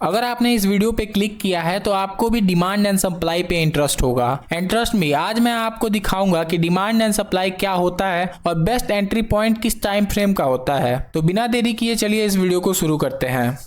अगर आपने इस वीडियो पे क्लिक किया है तो आपको भी डिमांड एंड सप्लाई पे इंटरेस्ट होगा। एंड ट्रस्ट मी, आज मैं आपको दिखाऊंगा कि डिमांड एंड सप्लाई क्या होता है और बेस्ट एंट्री पॉइंट किस टाइम फ्रेम का होता है। तो बिना देरी किए चलिए इस वीडियो को शुरू करते हैं।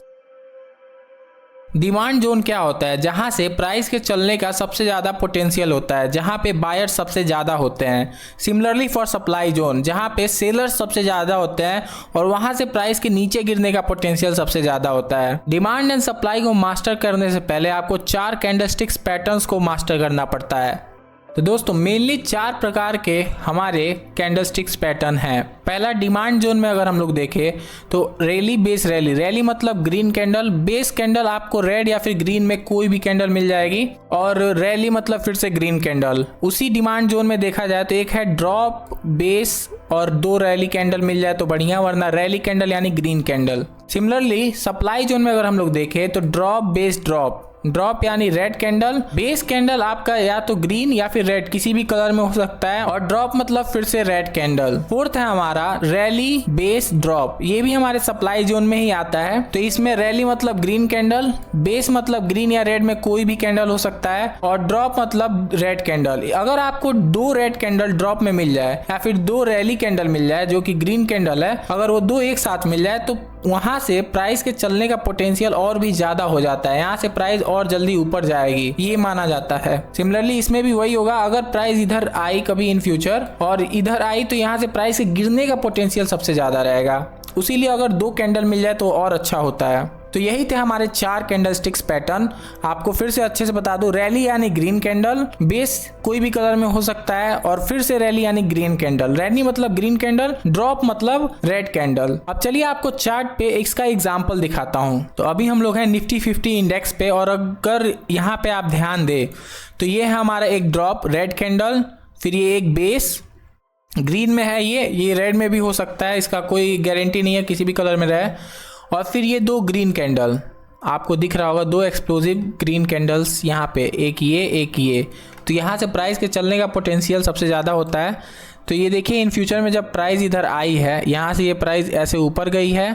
डिमांड जोन क्या होता है? जहां से प्राइस के चलने का सबसे ज़्यादा पोटेंशियल होता है, जहां पे बायर सबसे ज़्यादा होते हैं। सिमिलरली फॉर सप्लाई जोन, जहां पे सेलर्स सबसे ज़्यादा होते हैं और वहां से प्राइस के नीचे गिरने का पोटेंशियल सबसे ज़्यादा होता है। डिमांड एंड सप्लाई को मास्टर करने से पहले आपको 4 कैंडलस्टिक्स पैटर्न्स को मास्टर करना पड़ता है। तो दोस्तों मेनली 4 प्रकार के हमारे कैंडलस्टिक्स पैटर्न हैं। पहला, डिमांड जोन में अगर हम लोग देखें तो रैली बेस रैली। रैली मतलब ग्रीन कैंडल, बेस कैंडल आपको रेड या फिर ग्रीन में कोई भी कैंडल मिल जाएगी, और रैली मतलब फिर से ग्रीन कैंडल। उसी डिमांड जोन में देखा जाए तो एक है ड्रॉप, बेस और 2 रैली कैंडल मिल जाए तो बढ़िया, वरना रैली कैंडल यानी green candle. Similarly supply zone में अगर हम लोग देखें तो ड्रॉप, बेस, ड्रॉप। ड्रॉप यानी रेड कैंडल, बेस कैंडल आपका या तो ग्रीन या फिर रेड किसी भी कलर में हो सकता है, और ड्रॉप मतलब फिर से रेड कैंडल। फोर्थ है हमारा रैली बेस ड्रॉप, ये भी हमारे सप्लाई जोन में ही आता है। तो इसमें रैली मतलब ग्रीन कैंडल, बेस मतलब ग्रीन या रेड में कोई भी कैंडल हो सकता है, और ड्रॉप मतलब रेड कैंडल। अगर आपको 2 रेड कैंडल ड्रॉप में मिल जाए या फिर 2 रैली कैंडल मिल जाए जो कि ग्रीन कैंडल है, अगर वो 2 एक साथ मिल जाए तो वहां से प्राइस के चलने का पोटेंशियल और भी ज्यादा हो जाता है। यहाँ से प्राइस और जल्दी ऊपर जाएगी, ये माना जाता है। सिमिलरली इसमें भी वही होगा, अगर प्राइस इधर आई कभी इन फ्यूचर और इधर आई तो यहाँ से प्राइस के गिरने का पोटेंशियल सबसे ज्यादा रहेगा। उसीलिए अगर 2 कैंडल मिल जाए तो और अच्छा होता है। तो यही थे हमारे 4 कैंडलस्टिक्स पैटर्न। आपको फिर से अच्छे से बता दूं, रैली यानी ग्रीन कैंडल, बेस कोई भी कलर में हो सकता है, और फिर से रैली यानी ग्रीन कैंडल, रैली मतलब ग्रीन कैंडल, ड्रॉप मतलब रेड कैंडल। अब चलिए आपको चार्ट पे इसका एग्जांपल दिखाता हूं। तो अभी हम लोग हैं निफ्टी 50 इंडेक्स पे, और अगर यहाँ पे आप ध्यान दें तो ये है हमारा एक ड्रॉप रेड कैंडल, फिर ये एक बेस ग्रीन में है, ये रेड में भी हो सकता है, इसका कोई गारंटी नहीं है किसी भी कलर में रहे, और फिर ये 2 ग्रीन कैंडल आपको दिख रहा होगा, 2 एक्सप्लोसिव ग्रीन कैंडल्स यहाँ पे, एक ये। तो यहाँ से प्राइस के चलने का पोटेंशियल सबसे ज़्यादा होता है। तो ये देखिए इन फ्यूचर में जब प्राइस इधर आई है, यहाँ से ये प्राइस ऐसे ऊपर गई है,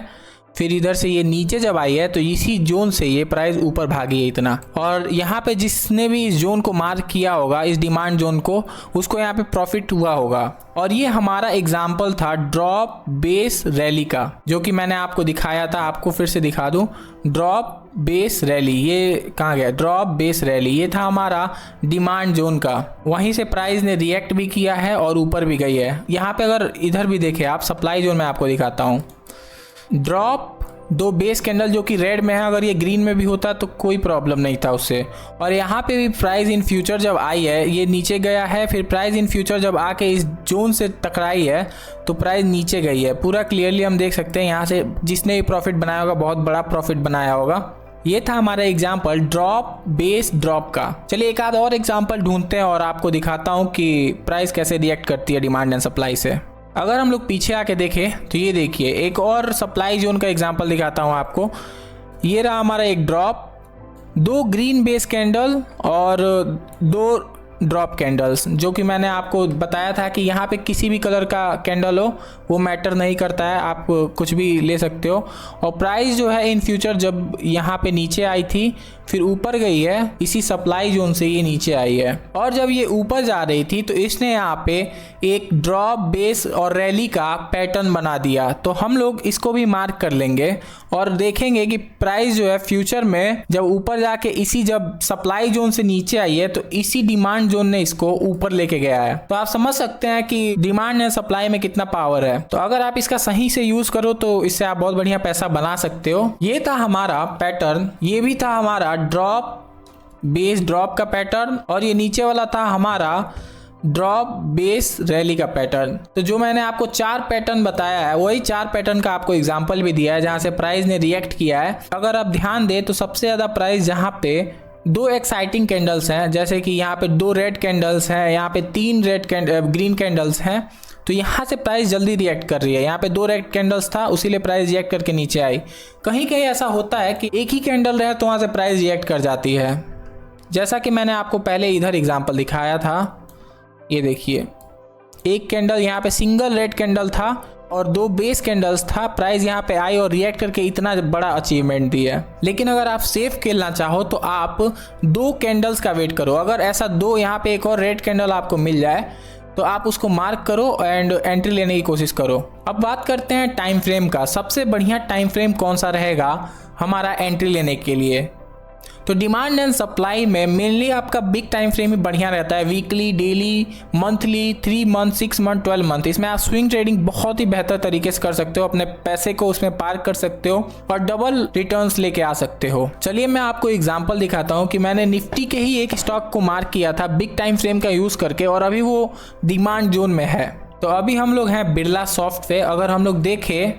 फिर इधर से ये नीचे जब आई है तो इसी जोन से ये प्राइस ऊपर भागी है इतना, और यहाँ पे जिसने भी इस जोन को मार्क किया होगा, इस डिमांड जोन को, उसको यहाँ पे प्रॉफिट हुआ होगा। और ये हमारा एग्जाम्पल था ड्रॉप बेस रैली का, जो कि मैंने आपको दिखाया था। आपको फिर से दिखा दूं, ड्रॉप बेस रैली, ये कहाँ गया, ड्रॉप बेस रैली, ये था हमारा डिमांड जोन का। वहीं से प्राइस ने रिएक्ट भी किया है और ऊपर भी गई है। यहाँ पे अगर इधर भी देखें आप, सप्लाई जोन में आपको दिखाता हूँ, ड्रॉप 2 बेस कैंडल जो कि रेड में है, अगर ये ग्रीन में भी होता तो कोई प्रॉब्लम नहीं था उससे। और यहाँ पे भी प्राइस इन फ्यूचर जब आई है, ये नीचे गया है, फिर प्राइस इन फ्यूचर जब आके इस जोन से टकराई है तो प्राइस नीचे गई है। पूरा क्लियरली हम देख सकते हैं, यहाँ से जिसने भी प्रॉफिट बनाया होगा बहुत बड़ा प्रॉफिट बनाया होगा। ये था हमारा एग्जाम्पल ड्रॉप बेस ड्रॉप का। चलिए एक आध और एग्जाम्पल ढूंढते हैं और आपको दिखाता हूँ कि प्राइस कैसे रिएक्ट करती है डिमांड एंड सप्लाई से। अगर हम लोग पीछे आके देखें तो ये देखिए एक और सप्लाई जोन का एग्जांपल दिखाता हूँ आपको। ये रहा हमारा एक ड्रॉप, 2 ग्रीन बेस कैंडल और 2 ड्रॉप कैंडल्स, जो कि मैंने आपको बताया था कि यहाँ पे किसी भी कलर का कैंडल हो वो मैटर नहीं करता है, आप कुछ भी ले सकते हो। और प्राइस जो है इन फ्यूचर जब यहाँ पे नीचे आई थी फिर ऊपर गई है, इसी सप्लाई जोन से ये नीचे आई है, और जब ये ऊपर जा रही थी तो इसने यहाँ पे एक ड्रॉप बेस और रैली का पैटर्न बना दिया। तो हम लोग इसको भी मार्क कर लेंगे और देखेंगे कि प्राइस जो है फ्यूचर में जब ऊपर जाके इसी जब सप्लाई जोन से नीचे आई है तो इसी डिमांड जोन ने इसको ऊपर लेके गया है। तो आप समझ सकते हैं कि डिमांड एंड सप्लाई में कितना पावर है। तो अगर आप इसका सही से यूज करो तो इससे आप बहुत बढ़िया पैसा बना सकते हो। ये था हमारा पैटर्न, ये भी था हमारा ड्रॉप बेस ड्रॉप का पैटर्न, और ये नीचे वाला था हमारा ड्रॉप बेस रैली का पैटर्न। तो जो मैंने आपको 4 पैटर्न बताया है वही 4 पैटर्न का आपको एग्जांपल भी दिया है जहां से प्राइस ने रिएक्ट किया है। अगर आप ध्यान दें तो सबसे ज्यादा प्राइस जहां पे 2 एक्साइटिंग कैंडल्स हैं, जैसे कि यहाँ पे 2 रेड कैंडल्स हैं, यहाँ पे 3 ग्रीन कैंडल्स हैं, तो यहाँ से प्राइस जल्दी रिएक्ट कर रही है। यहाँ पे 2 रेड कैंडल्स था उसीलिए प्राइस रिएक्ट करके नीचे आई। कहीं कहीं ऐसा होता है कि एक ही कैंडल रहे तो वहाँ से प्राइस रिएक्ट कर जाती है, जैसा कि मैंने आपको पहले इधर एग्जांपल दिखाया था। ये देखिए एक कैंडल यहाँ पे सिंगल रेड कैंडल था और 2 बेस कैंडल्स था, प्राइस यहाँ पे आई और रिएक्ट करके इतना बड़ा अचीवमेंट दिया। लेकिन अगर आप सेफ खेलना चाहो तो आप 2 कैंडल्स का वेट करो। अगर ऐसा 2 यहाँ पे एक और रेड कैंडल आपको मिल जाए तो आप उसको मार्क करो एंड एंट्री लेने की कोशिश करो। अब बात करते हैं टाइम फ्रेम का। सबसे बढ़िया टाइम फ्रेम कौन सा रहेगा हमारा एंट्री लेने के लिए? तो डिमांड एंड सप्लाई में मेनली आपका बिग टाइम फ्रेम ही बढ़िया रहता है। Weekly, daily, monthly, 3 month, 6 month, 12 month. इसमें आप स्विंग ट्रेडिंग बहुत ही बेहतर तरीके से कर सकते हो, अपने पैसे को उसमें पार्क कर सकते हो और डबल रिटर्न्स लेके आ सकते हो। चलिए मैं आपको एग्जांपल दिखाता हूँ कि मैंने निफ्टी के ही एक स्टॉक को मार्क किया था बिग टाइम फ्रेम का यूज करके और अभी वो डिमांड जोन में है। तो अभी हम लोग हैं बिरला सॉफ्ट पे। अगर हम लोग देखें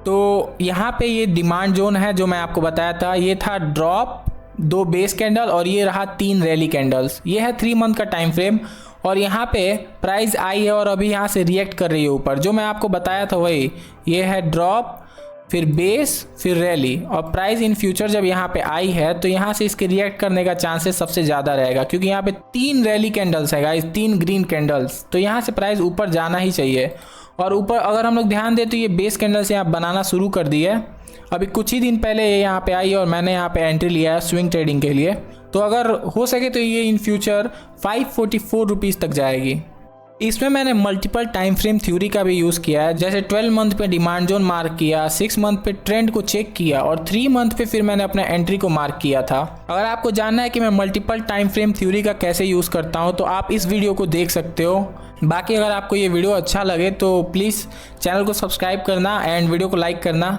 तो यहाँ पे ये डिमांड जोन है जो मैं आपको बताया था। ये था ड्रॉप, 2 बेस कैंडल और ये रहा 3 रैली कैंडल्स। ये है 3 मंथ का टाइम फ्रेम और यहाँ पे प्राइस आई है और अभी यहाँ से रिएक्ट कर रही है ऊपर। जो मैं आपको बताया था वही, ये है ड्रॉप, फिर बेस, फिर रैली और प्राइस इन फ्यूचर जब यहाँ पे आई है तो यहाँ से इसके रिएक्ट करने का चांसेस सबसे ज़्यादा रहेगा क्योंकि यहाँ पे 3 रैली कैंडल्स है गाइस, 3 ग्रीन कैंडल्स। तो यहाँ से प्राइस ऊपर जाना ही चाहिए। और ऊपर अगर हम लोग ध्यान दें तो ये बेस कैंडल्स यहाँ बनाना शुरू कर दी है। अभी कुछ ही दिन पहले ये यहाँ पे आई और मैंने यहाँ पे एंट्री लिया है स्विंग ट्रेडिंग के लिए। तो अगर हो सके तो ये इन फ्यूचर 544 रुपीज़ तक जाएगी। इसमें मैंने मल्टीपल टाइम फ्रेम थ्योरी का भी यूज़ किया है, जैसे 12 मंथ पे डिमांड जोन मार्क किया, 6 मंथ पे ट्रेंड को चेक किया और 3 मंथ पे फिर मैंने अपना एंट्री को मार्क किया था। अगर आपको जानना है कि मैं मल्टीपल टाइम फ्रेम थ्योरी का कैसे यूज़ करता हूँ तो आप इस वीडियो को देख सकते हो। बाकी अगर आपको ये वीडियो अच्छा लगे तो प्लीज़ चैनल को सब्सक्राइब करना एंड वीडियो को लाइक करना।